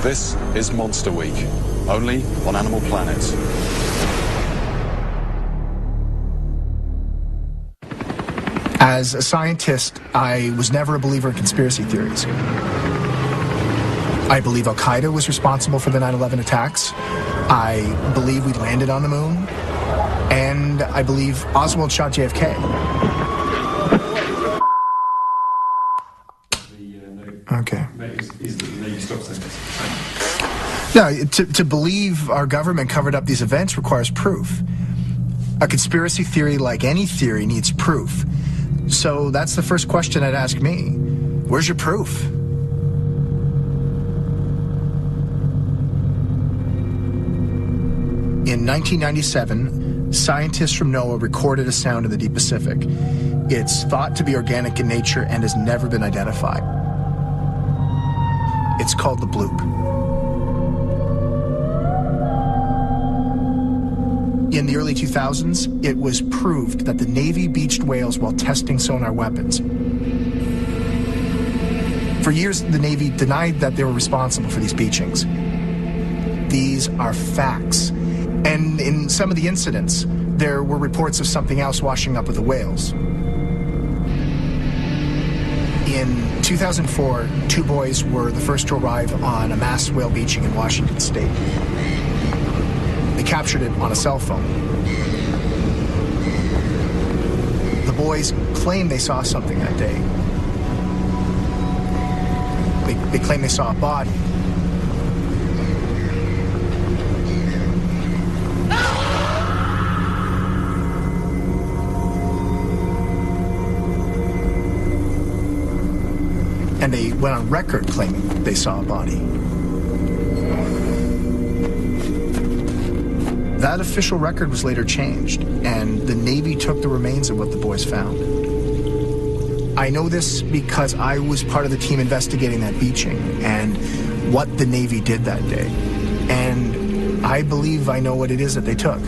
This is Monster Week, only on Animal Planet. As a scientist, I was never a believer in conspiracy theories. I believe Al-Qaeda was responsible for the 9/11 attacks. I believe we landed on the moon. And I believe Oswald shot JFK. Okay. No, to believe our government covered up these events requires proof. A conspiracy theory, like any theory, needs proof. So that's the first question I'd ask me. Where's your proof? In 1997, scientists from NOAA recorded a sound in the deep Pacific. It's thought to be organic in nature and has never been identified. It's called the bloop. In the early 2000s, it was proved that the Navy beached whales while testing sonar weapons. For years, the Navy denied that they were responsible for these beachings. These are facts. And in some of the incidents, there were reports of something else washing up with the whales. In 2004, two boys were the first to arrive on a mass whale beaching in Washington State. They captured it on a cell phone. The boys claim they saw something that day. They claim they saw a body. And they went on record claiming they saw a body. That official record was later changed, and the Navy took the remains of what the boys found. I know this because I was part of the team investigating that beaching and what the Navy did that day. And I believe I know what it is that they took.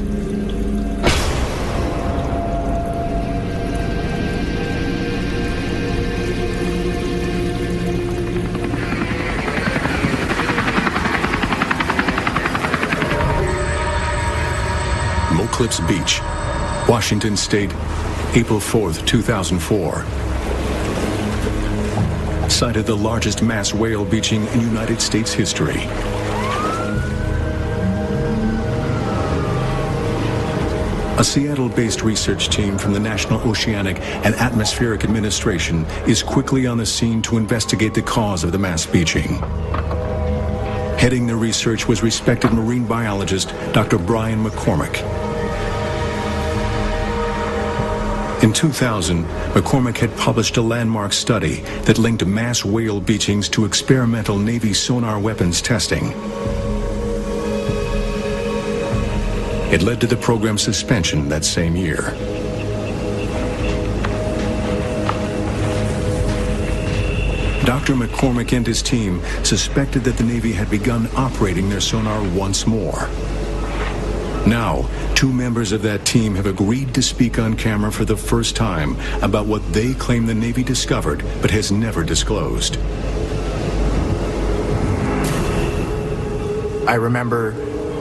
Cliffs Beach, Washington State, April 4th, 2004. Cited the largest mass whale beaching in United States history. A Seattle-based research team from the National Oceanic and Atmospheric Administration is quickly on the scene to investigate the cause of the mass beaching. Heading the research was respected marine biologist Dr. Brian McCormick. In 2000, McCormick had published a landmark study that linked mass whale beachings to experimental Navy sonar weapons testing. It led to the program's suspension that same year. Dr. McCormick and his team suspected that the Navy had begun operating their sonar once more. Now, two members of that team have agreed to speak on camera for the first time about what they claim the Navy discovered but has never disclosed. I remember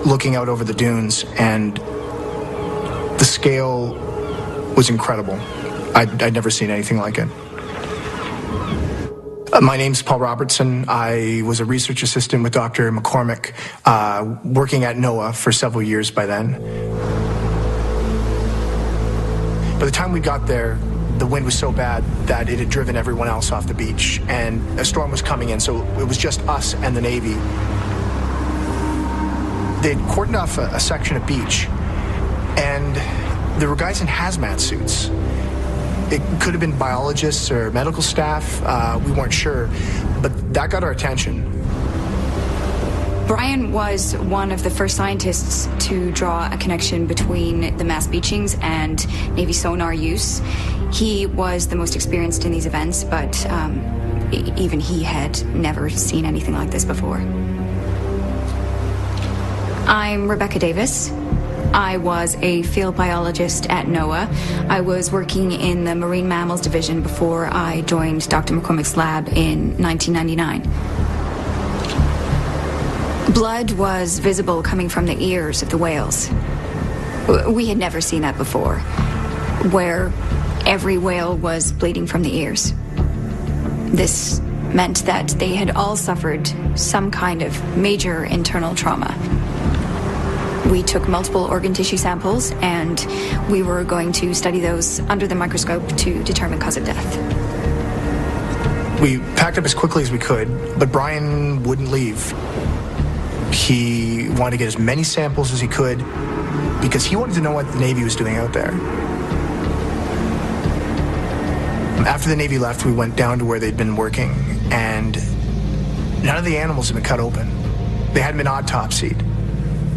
looking out over the dunes, and the scale was incredible. I'd never seen anything like it. My name's Paul Robertson. I was a research assistant with Dr. McCormick, working at NOAA for several years by then. By the time we got there, the wind was so bad that it had driven everyone else off the beach, and a storm was coming in, so it was just us and the Navy. They'd cordoned off a section of beach, and there were guys in hazmat suits. It could have been biologists or medical staff, we weren't sure, but that got our attention. Brian was one of the first scientists to draw a connection between the mass beachings and Navy sonar use. He was the most experienced in these events, but even he had never seen anything like this before. I'm Rebecca Davis. I was a field biologist at NOAA. I was working in the Marine Mammals Division before I joined Dr. McCormick's lab in 1999. Blood was visible coming from the ears of the whales. We had never seen that before, where every whale was bleeding from the ears. This meant that they had all suffered some kind of major internal trauma. We took multiple organ tissue samples, and we were going to study those under the microscope to determine cause of death. We packed up as quickly as we could, but Brian wouldn't leave. He wanted to get as many samples as he could because he wanted to know what the Navy was doing out there. After the Navy left, we went down to where they'd been working, and none of the animals had been cut open. They hadn't been autopsied.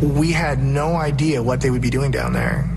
We had no idea what they would be doing down there.